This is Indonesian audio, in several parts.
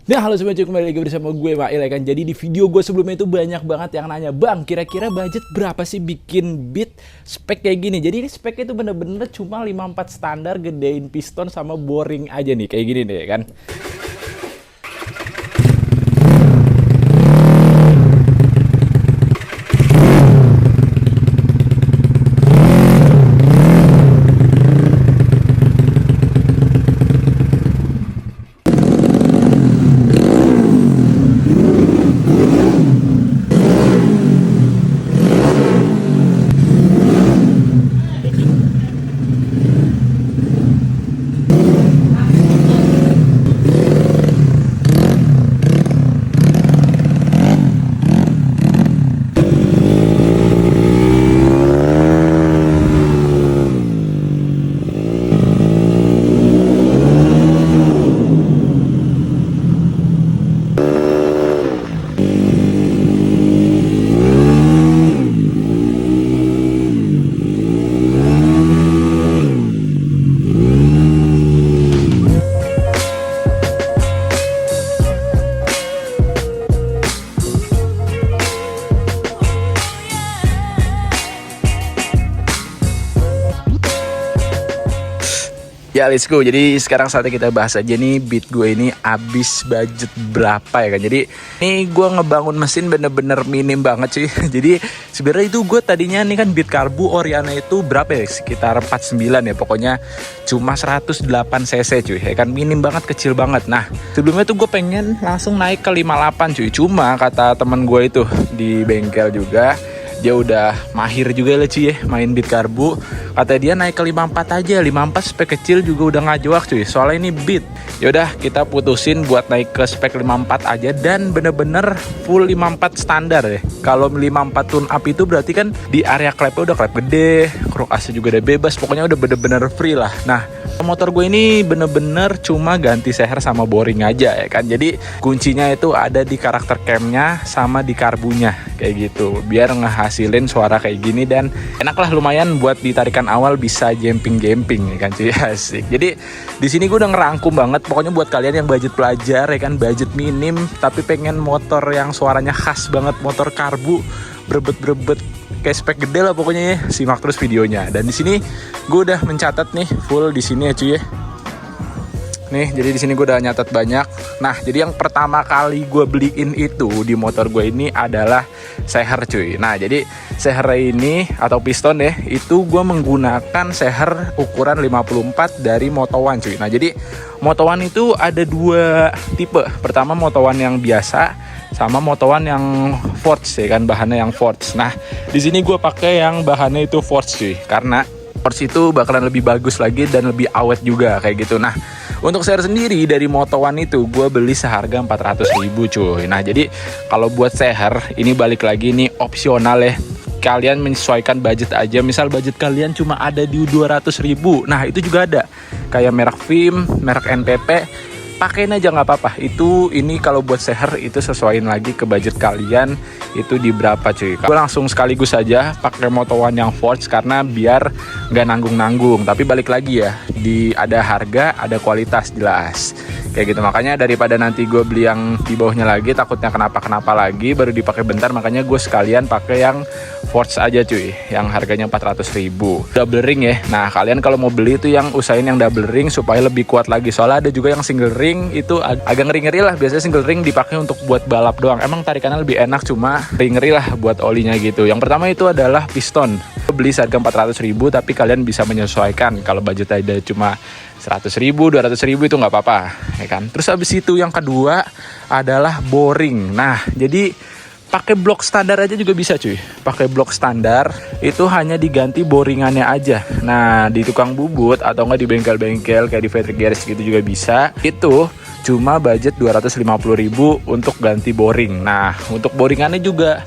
Nah, halo semuanya, kembali lagi bersama gue Mail ya kan. Jadi di video gue sebelumnya itu banyak banget yang nanya, "Bang, kira-kira budget berapa sih bikin beat spek kayak gini?" Jadi ini speknya itu bener-bener cuma 54 standar, gedein piston sama boring aja nih, kayak gini nih ya kan. Ya, let's go. Jadi sekarang saatnya kita bahas aja nih beat gue ini abis budget berapa ya kan. Jadi ini gue ngebangun mesin bener-bener minim banget sih. Jadi sebenarnya itu gue tadinya nih kan beat karbu Oriana itu berapa ya, sekitar 49 ya. Pokoknya cuma 108 cc cuy ya kan, minim banget, kecil banget. Nah sebelumnya tuh gue pengen langsung naik ke 58 cuy. Cuma kata temen gue itu di bengkel juga, dia udah mahir juga lah cuy ya main beat karbu. Kata dia naik ke 54 aja, 54 spek kecil juga udah ngajuak cuy, soalnya ini beat. Yaudah kita putusin buat naik ke spek 54 aja dan bener-bener full 54 standar ya. Kalau 54 tune up itu berarti kan di area klepnya udah klep gede, krok AC juga udah bebas, pokoknya udah bener-bener free lah. Nah motor gue ini bener-bener cuma ganti seher sama boring aja ya kan. Jadi kuncinya itu ada di karakter camnya sama di karbunya kayak gitu, biar ngehasilin suara kayak gini dan enak lah, lumayan buat ditarikan awal bisa jamping-jamping ya kan cuy, asik. Jadi di sini gue udah ngerangkum banget pokoknya buat kalian yang budget pelajar ya kan, budget minim tapi pengen motor yang suaranya khas banget, motor karbu berebet-berebet kayak spek gede lah pokoknya ya. Simak terus videonya. Dan di sini gue udah mencatat nih full di sini ya cuy ya. Nih, jadi di sini gue udah nyatat banyak. Nah, jadi yang pertama kali gue beliin itu di motor gue ini adalah seher cuy. Nah, jadi seher ini atau piston ya, itu gue menggunakan seher ukuran 54 dari Moto One cuy. Nah, jadi Moto One itu ada dua tipe. Pertama Moto One yang biasa sama Moto One yang forged ya kan, bahannya yang forged. Nah, di sini gue pakai yang bahannya itu forged cuy, karena forged itu bakalan lebih bagus lagi dan lebih awet juga kayak gitu. Nah, untuk seher sendiri dari Moto One itu gue beli seharga 400.000 cuy. Nah jadi kalau buat seher ini balik lagi nih opsional ya, kalian menyesuaikan budget aja. Misal budget kalian cuma ada di 200.000, nah itu juga ada kayak merek Vim, merek NPP, pakein aja nggak apa-apa. Itu ini kalau buat seher itu sesuaiin lagi ke budget kalian itu di berapa cuy. Gue langsung sekaligus aja pakai Moto One yang forged karena biar nggak nanggung-nanggung. Tapi balik lagi ya, di ada harga ada kualitas jelas kayak gitu. Makanya daripada nanti gue beli yang di bawahnya lagi takutnya kenapa-kenapa lagi baru dipakai bentar, makanya gue sekalian pakai yang forged aja cuy, yang harganya 400.000 double ring ya. Nah kalian kalau mau beli itu yang usahain yang double ring supaya lebih kuat lagi, soalnya ada juga yang single ring itu agak ngeri-ngeri lah. Biasanya single ring dipakai untuk buat balap doang, emang tarikannya lebih enak, cuma ngeri lah buat olinya gitu. Yang pertama itu adalah piston, beli harga 400.000 tapi kalian bisa menyesuaikan. Kalau budget ada cuma 100.000, 200.000 itu nggak apa-apa ya kan. Terus habis itu yang kedua adalah boring. Nah jadi pakai blok standar aja juga bisa cuy. Pakai blok standar itu hanya diganti boringannya aja. Nah di tukang bubut atau nggak di bengkel-bengkel kayak di Frederick Garage gitu juga bisa. Itu cuma budget 250.000 untuk ganti boring. Nah untuk boringannya juga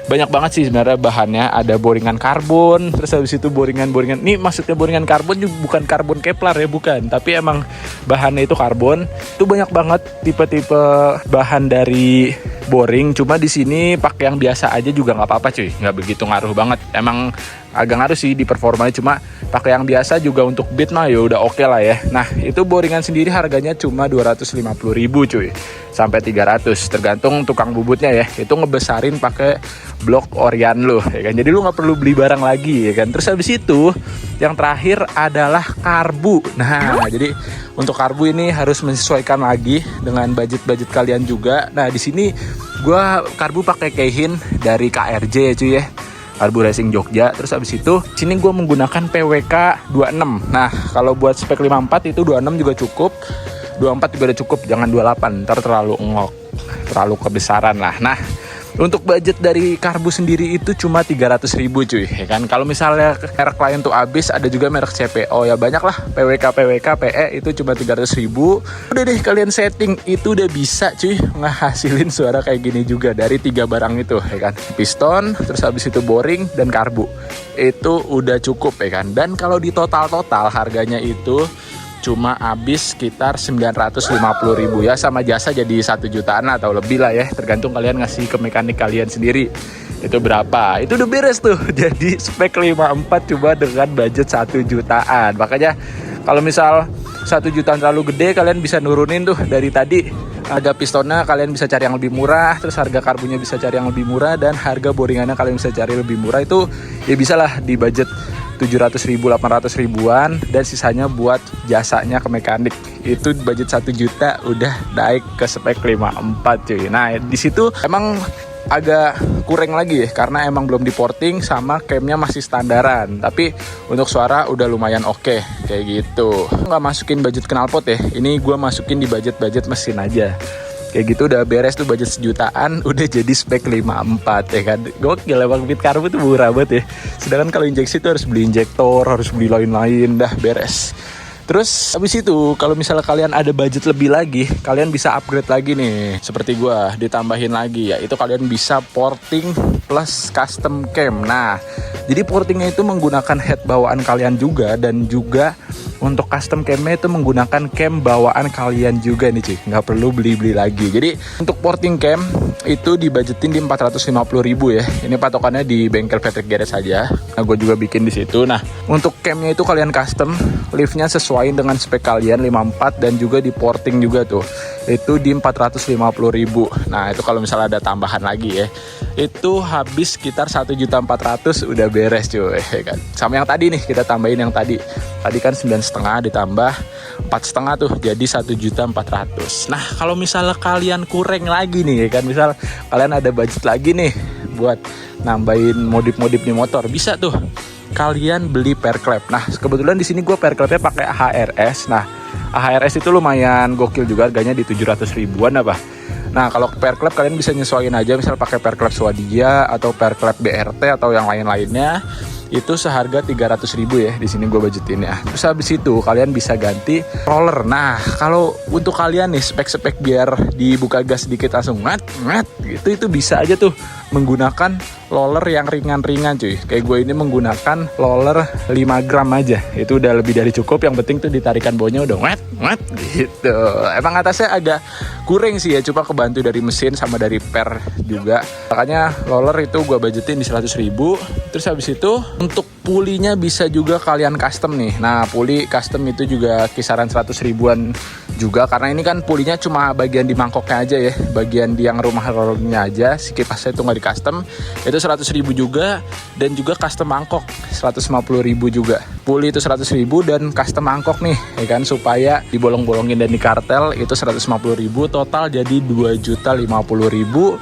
banyak banget sih sebenarnya bahannya. Ada boringan karbon, terus habis itu boringan-boringan. Ini maksudnya boringan karbon juga bukan karbon Kevlar ya, bukan. Tapi emang bahannya itu karbon. Itu banyak banget tipe-tipe bahan dari boring. Cuma di sini pakai yang biasa aja juga nggak apa-apa cuy, nggak begitu ngaruh banget. Emang agak ngaruh sih di performanya, cuma pakai yang biasa juga untuk beat mah ya udah oke lah ya. Nah itu boringan sendiri harganya cuma 250.000 cuy sampai 300 tergantung tukang bubutnya ya. Itu ngebesarin pakai blok Orion lo ya kan, jadi lu nggak perlu beli barang lagi ya kan. Terus habis itu yang terakhir adalah karbu. Nah jadi untuk karbu ini harus menyesuaikan lagi dengan budget kalian juga. Nah di sini gua karbu pakai Keihin dari KRJ ya cuy ya, Karbu Racing Jogja. Terus abis itu sini gue menggunakan PWK 26. Nah kalau buat spek 54 itu 26 juga cukup, 24 juga udah cukup, jangan 28 ntar terlalu ngok, terlalu kebesaran lah. Nah untuk budget dari karbu sendiri itu cuma 300.000 cuy ya kan. Kalau misalnya merek lain tuh habis, ada juga merek CPO ya banyak lah, PWK PE itu cuma 300.000. Udah deh kalian setting itu udah bisa cuy ngehasilin suara kayak gini juga dari 3 barang itu ya kan. Piston, terus habis itu boring dan karbu. Itu udah cukup ya kan. Dan kalau di total harganya itu cuma habis sekitar 950.000 ya, sama jasa jadi 1 jutaan atau lebih lah ya, tergantung kalian ngasih ke mekanik kalian sendiri itu berapa. Itu udah beres tuh jadi spek 54 cuma dengan budget 1 jutaan. Makanya kalau misal 1 jutaan terlalu gede, kalian bisa nurunin tuh dari tadi harga pistonnya, kalian bisa cari yang lebih murah, terus harga karbunya bisa cari yang lebih murah, dan harga boringannya kalian bisa cari lebih murah. Itu ya bisa lah di budget 700.000, 800.000-an, dan sisanya buat jasanya ke mekanik. Itu budget 1 juta udah naik ke spek 54 cuy. Nah di situ emang agak kurang lagi ya, karena emang belum di porting sama camnya masih standaran. Tapi untuk suara udah lumayan oke kayak gitu. Nggak masukin budget knalpot ya, ini gue masukin di budget mesin aja. Kayak gitu udah beres tuh, budget 1 jutaan udah jadi spek 54 ya kan. Gokil emang Beat Karbu tuh murah banget ya. Sedangkan kalau injeksi tuh harus beli injektor, harus beli lain-lain, dah beres. Terus habis itu kalau misalnya kalian ada budget lebih lagi, kalian bisa upgrade lagi nih. Seperti gua ditambahin lagi ya, itu kalian bisa porting plus custom cam. Nah jadi portingnya itu menggunakan head bawaan kalian juga, dan juga untuk custom camnya itu menggunakan cam bawaan kalian juga nih cuy, nggak perlu beli lagi. Jadi untuk porting cam itu dibudgetin di 450.000 ya. Ini patokannya di bengkel Patrick Garage saja. Nah gue juga bikin di situ. Nah untuk camnya itu kalian custom, liftnya sesuai dengan spek kalian 54, dan juga di porting juga tuh itu di 450.000. Nah itu kalau misalnya ada tambahan lagi ya, itu habis sekitar 1.400.000 udah beres cuy ya kan. Sama yang tadi nih, kita tambahin yang tadi kan 9,5 ditambah 4,5 tuh jadi 1.400.000. Nah kalau misalnya kalian kurang lagi nih ya kan, misal kalian ada budget lagi nih buat nambahin modif di motor, bisa tuh kalian beli per clap. Nah kebetulan di sini gue per clapnya pakai HRS. Nah HRS itu lumayan gokil juga, harganya di 700.000-an apa. Nah kalau per clap kalian bisa nyesuaiin aja, misal pakai per clap Swadia atau per clap BRT atau yang lain-lainnya, itu seharga 300.000 ya. Di sini gue budgetin ya. Terus habis itu kalian bisa ganti roller. Nah kalau untuk kalian nih spek biar dibuka gas sedikit langsung ngat gitu, itu bisa aja tuh menggunakan roller yang ringan-ringan cuy. Kayak gue ini menggunakan roller 5 gram aja, itu udah lebih dari cukup. Yang penting tuh ditarikan bawahnya udah ngat gitu. Emang atasnya agak kurang sih ya, cuma kebantu dari mesin sama dari per juga. Makanya roller itu gue budgetin di 100.000. Terus habis itu untuk pulinya bisa juga kalian custom nih. Nah puli custom itu juga kisaran 100.000-an juga, karena ini kan pulinya cuma bagian di mangkoknya aja ya, bagian di yang rumah rollernya aja, si kipasnya itu nggak di custom. Itu 100.000 juga, dan juga custom mangkok 150.000 juga. Puli itu 100.000 dan custom mangkok nih ya kan, supaya dibolong-bolongin dan di kartel itu 150.000, total jadi 2.050.000.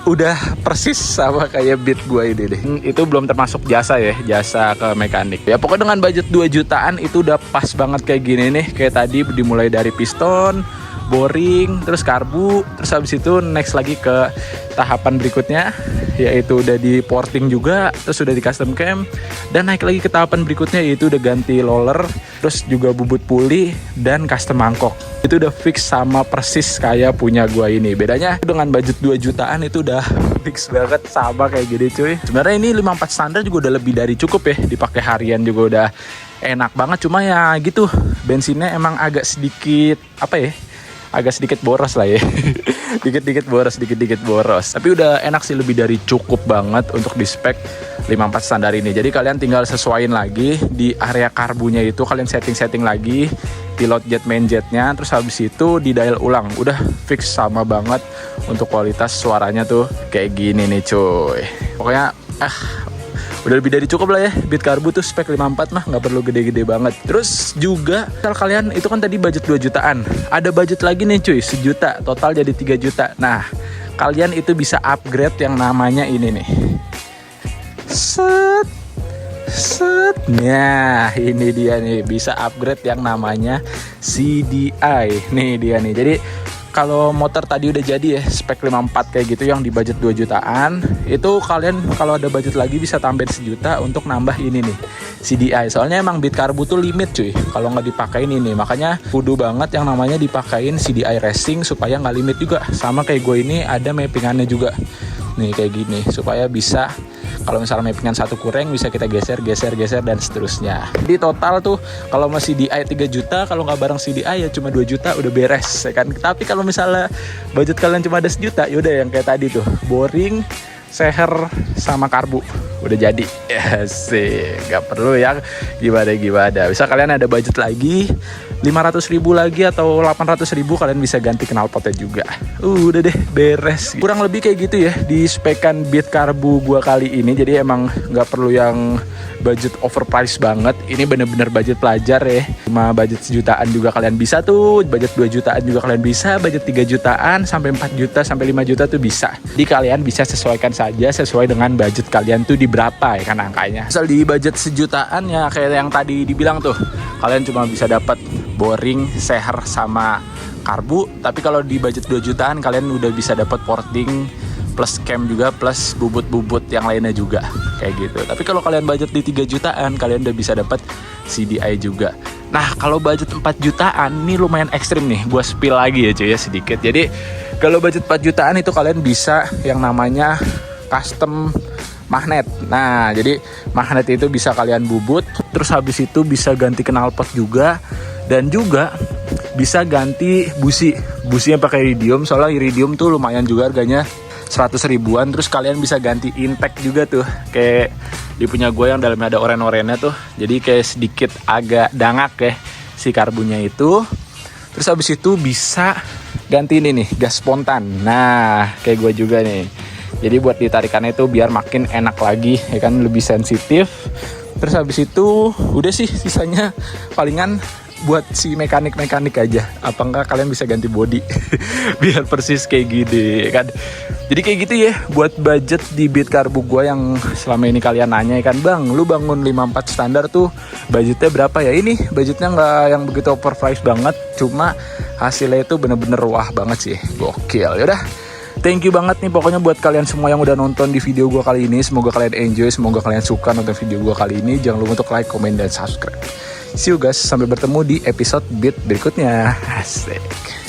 Udah persis sama kayak Beat gue ini deh. Itu belum termasuk jasa ya, jasa ke mekanik. Ya pokoknya dengan budget 2 jutaan itu udah pas banget kayak gini nih. Kayak tadi dimulai dari piston, boring, terus karbu, terus habis itu next lagi ke tahapan berikutnya, yaitu udah di porting juga, terus udah di custom cam, dan naik lagi ke tahapan berikutnya yaitu udah ganti roller, terus juga bubut puli dan custom mangkok. Itu udah fix sama persis kayak punya gua ini. Bedanya dengan budget 2 jutaan itu udah fix banget sama kayak gini cuy. Sebenarnya ini 54 standar juga udah lebih dari cukup ya, dipakai harian juga udah enak banget. Cuma ya gitu, bensinnya emang agak sedikit apa ya, agak sedikit boros lah ya. Dikit-dikit boros. Tapi udah enak sih, lebih dari cukup banget untuk di spek 54 standar ini. Jadi kalian tinggal sesuaiin lagi di area karbunya itu, kalian setting lagi pilot jet main jetnya, terus habis itu di dial ulang. Udah fix sama banget untuk kualitas suaranya tuh kayak gini nih cuy. Pokoknya udah lebih dari cukup lah ya. Beat Karbu tuh spek 54 mah nggak perlu gede-gede banget. Terus juga kalau kalian itu kan tadi budget 2 jutaan, ada budget lagi nih cuy, 1 juta, total jadi 3 juta. Nah kalian itu bisa upgrade yang namanya ini nih, set. Nah ini dia nih, bisa upgrade yang namanya CDI. Nih dia nih. Jadi kalau motor tadi udah jadi ya spek 54 kayak gitu yang di budget 2 jutaan, itu kalian kalau ada budget lagi bisa tambahin 1 juta untuk nambah ini nih, CDI. Soalnya emang Beat Karbu tuh limit cuy kalau nggak dipakein ini. Makanya kudu banget yang namanya dipakein CDI Racing supaya nggak limit juga. Sama kayak gue ini ada mappingannya juga nih kayak gini, supaya bisa kalau misalnya mappingan satu kurang bisa kita geser dan seterusnya. Jadi total tuh kalau masih CDI 3 juta, kalau nggak bareng CDI ya cuma 2 juta udah beres ya kan. Tapi kalau misalnya budget kalian cuma ada 1 juta, yaudah yang kayak tadi tuh, boring, seher sama karbu udah jadi ya sih, nggak perlu ya gimana. Bisa kalian ada budget lagi 500.000 lagi atau 800.000, kalian bisa ganti knalpotnya juga. Udah deh beres. Kurang lebih kayak gitu ya di spekan Beat Karbu gua kali ini. Jadi emang nggak perlu yang budget overpriced banget. Ini bener-bener budget pelajar ya. Cuma budget 1 jutaan juga kalian bisa tuh, budget 2 jutaan juga kalian bisa, budget 3 jutaan sampai 4 juta sampai 5 juta tuh bisa. Jadi kalian bisa sesuaikan saja sesuai dengan budget kalian tuh di berapa ya kan angkanya. Misal di budget 1 jutaan ya kayak yang tadi dibilang tuh, kalian cuma bisa dapat boring, seher sama karbu. Tapi kalau di budget 2 jutaan kalian udah bisa dapat porting plus cam juga, plus bubut-bubut yang lainnya juga kayak gitu. Tapi kalau kalian budget di 3 jutaan kalian udah bisa dapat CDI juga. Nah kalau budget 4 jutaan ini lumayan ekstrim nih, gue spill lagi ya cuy ya sedikit. Jadi kalau budget 4 jutaan itu kalian bisa yang namanya custom magnet. Nah jadi magnet itu bisa kalian bubut, terus habis itu bisa ganti knalpot juga, dan juga bisa ganti businya pakai iridium. Soalnya iridium tuh lumayan juga harganya 100 ribuan. Terus kalian bisa ganti intake juga tuh, kayak di punya gue yang dalamnya ada oren-orennya tuh, jadi kayak sedikit agak dangak ya si karbunya itu. Terus habis itu bisa ganti ini nih, gas spontan. Nah kayak gue juga nih, jadi buat ditarikannya itu biar makin enak lagi ya kan, lebih sensitif. Terus habis itu udah sih, sisanya palingan buat si mekanik aja. Apa enggak kalian bisa ganti body biar persis kayak gini kan. Jadi kayak gitu ya buat budget di Beat Karbu gue yang selama ini kalian nanya kan, bang lu bangun 54 standar tuh budgetnya berapa ya? Ini budgetnya nggak yang begitu overpriced banget, cuma hasilnya itu bener-bener wah banget sih, gokil. Yaudah, thank you banget nih pokoknya buat kalian semua yang udah nonton di video gue kali ini. Semoga kalian enjoy, semoga kalian suka nonton video gue kali ini. Jangan lupa untuk like, comment, dan subscribe. See you guys, sampai bertemu di episode Beat berikutnya. Asik.